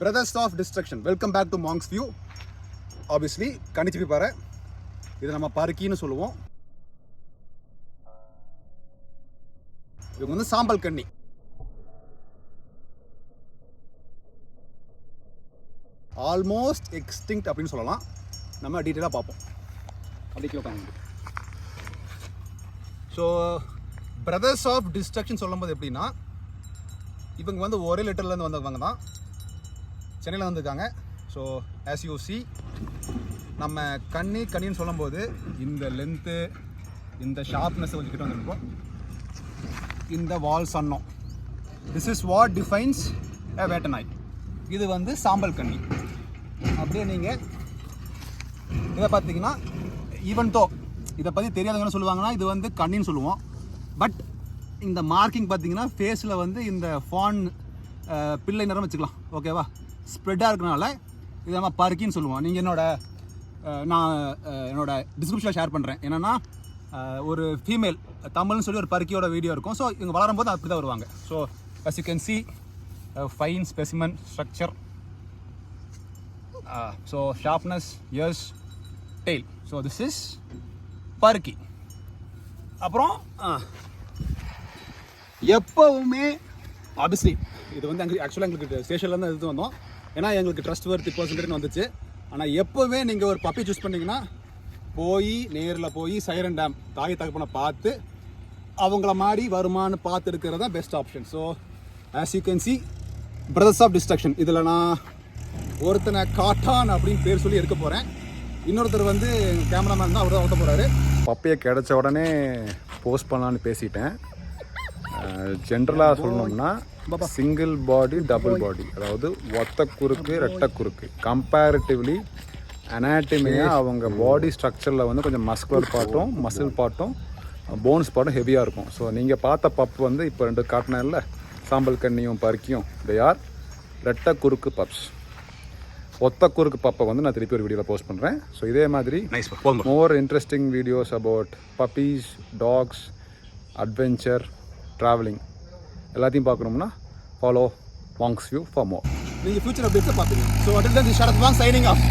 Brothers of Destruction, welcome back to Monk's View. Obviously, கணிச்சிப்பி பாறை இது நம்ம பருக்கின்னு சொல்லுவோம். இவங்க வந்து சாம்பல் கண்ணி. ஆல்மோஸ்ட் எக்ஸ்டிங்க்ட் அப்படின்னு சொல்லலாம். நம்ம டீட்டெயிலாக பார்ப்போம். அப்படிக்கே உட்காந்து. ஸோ பிரதர்ஸ் ஆஃப் டிஸ்ட்ரக்ஷன் சொல்லும்போது எப்படின்னா, இவங்க வந்து ஒரே லெட்டர்லேருந்து வந்தவங்க தான். சென்னையில் வந்திருக்காங்க. ஸோ ஆஸ் யூ சி, நம்ம கண்ணின்னு சொல்லும்போது இந்த லென்த்து, இந்த ஷார்ப்னஸ் கொஞ்சம் கிட்ட வந்துருக்கோம். இந்த வால் சன்னம், திஸ் இஸ் வாட் டிஃபைன்ஸ் எ வேட்டை நாய். இது வந்து சாம்பல் கண்ணி. அப்படியே நீங்கள் இதை பார்த்தீங்கன்னா, ஈவன் தோ இதை பற்றி தெரியாதவங்க சொல்லுவாங்கன்னா இது வந்து கண்ணின்னு சொல்லுவோம். பட் இந்த மார்க்கிங் பார்த்தீங்கன்னா ஃபேஸில் வந்து இந்த ஃபான் பிள்ளை நிறம் வச்சுக்கலாம். ஓகேவா? ஸ்ப்ரெட்டாக இருக்கனால இதை நம்ம பருக்கின்னு சொல்லுவோம். நீங்கள் நான் என்னோட டிஸ்கிரிப்ஷனில் ஷேர் பண்ணுறேன். என்னென்னா, ஒரு ஃபீமேல் தமிழ்னு சொல்லி ஒரு பருக்கியோட வீடியோ இருக்கும். ஸோ இவங்க வளரும்போது அப்படி தான் வருவாங்க. So as you can see, fine specimen structure, so sharpness, ears, tail. So this is பருக்கி. அப்புறம் எப்போவுமே ஆப்வியஸ்லி இது வந்து ஆக்சுவலாக எங்களுக்கு ஸ்டேஷன்லேருந்து எடுத்து வந்தோம். ஏன்னா எங்களுக்கு ட்ரஸ்ட் வர்த்தி பர்சன்டேஜ் வந்துச்சு. ஆனால் எப்போவுமே நீங்கள் ஒரு பப்பி சூஸ் பண்ணிங்கன்னா நேரில் போய் சைரன் டேம் தாய் தகப்பனை பார்த்து அவங்கள மாதிரி வருமானு பார்த்து எடுக்கிறது தான் best option. So as you can see, brothers of destruction. இதில் நான் ஒருத்தனை காட்டான் அப்படின்னு பேர் சொல்லி எடுக்க போகிறேன். இன்னொருத்தர் வந்து கேமராமேன் தான், அவர் தான் ஓட்ட போகிறாரு. பப்பியை கிடைச்ச உடனே போஸ்ட் பண்ணலான்னு பேசிட்டேன். ஜென்ரலாக சொல்லணும்னா சிங்கிள் பாடி டபுள் பாடி, அதாவது ஒத்த குறுக்கு ரெட்டை குறுக்கு, கம்பேரிட்டிவ்லி அனாட்டமியாக அவங்க பாடி ஸ்ட்ரக்சரில் வந்து கொஞ்சம் மஸ்குலர் பார்ட்டும் மசில் பார்ட்டும் போன்ஸ் பார்ட்டும் ஹெவியாக இருக்கும். ஸோ நீங்கள் பார்த்த பப் வந்து இப்போ 2 காட்டினில் சாம்பல் கண்ணியும் பருக்கியும் தே ஆர் ரெட்டை குறுக்கு பப்ஸ். ஒத்த குறுக்கு பப்பை வந்து நான் திருப்பி ஒரு வீடியோவில் போஸ்ட் பண்ணுறேன். ஸோ இதே மாதிரி more interesting videos about puppies, dogs, adventure, travelling எல்லாத்தையும் பார்க்கணும்னா follow Monk's View for more. நீங்கள் ஃபியூச்சர் அப்டேட்ஸை பார்த்துங்க. ஸோ அட்டில் தென், ஷரத் வாங் சைனிங் ஆஃப்.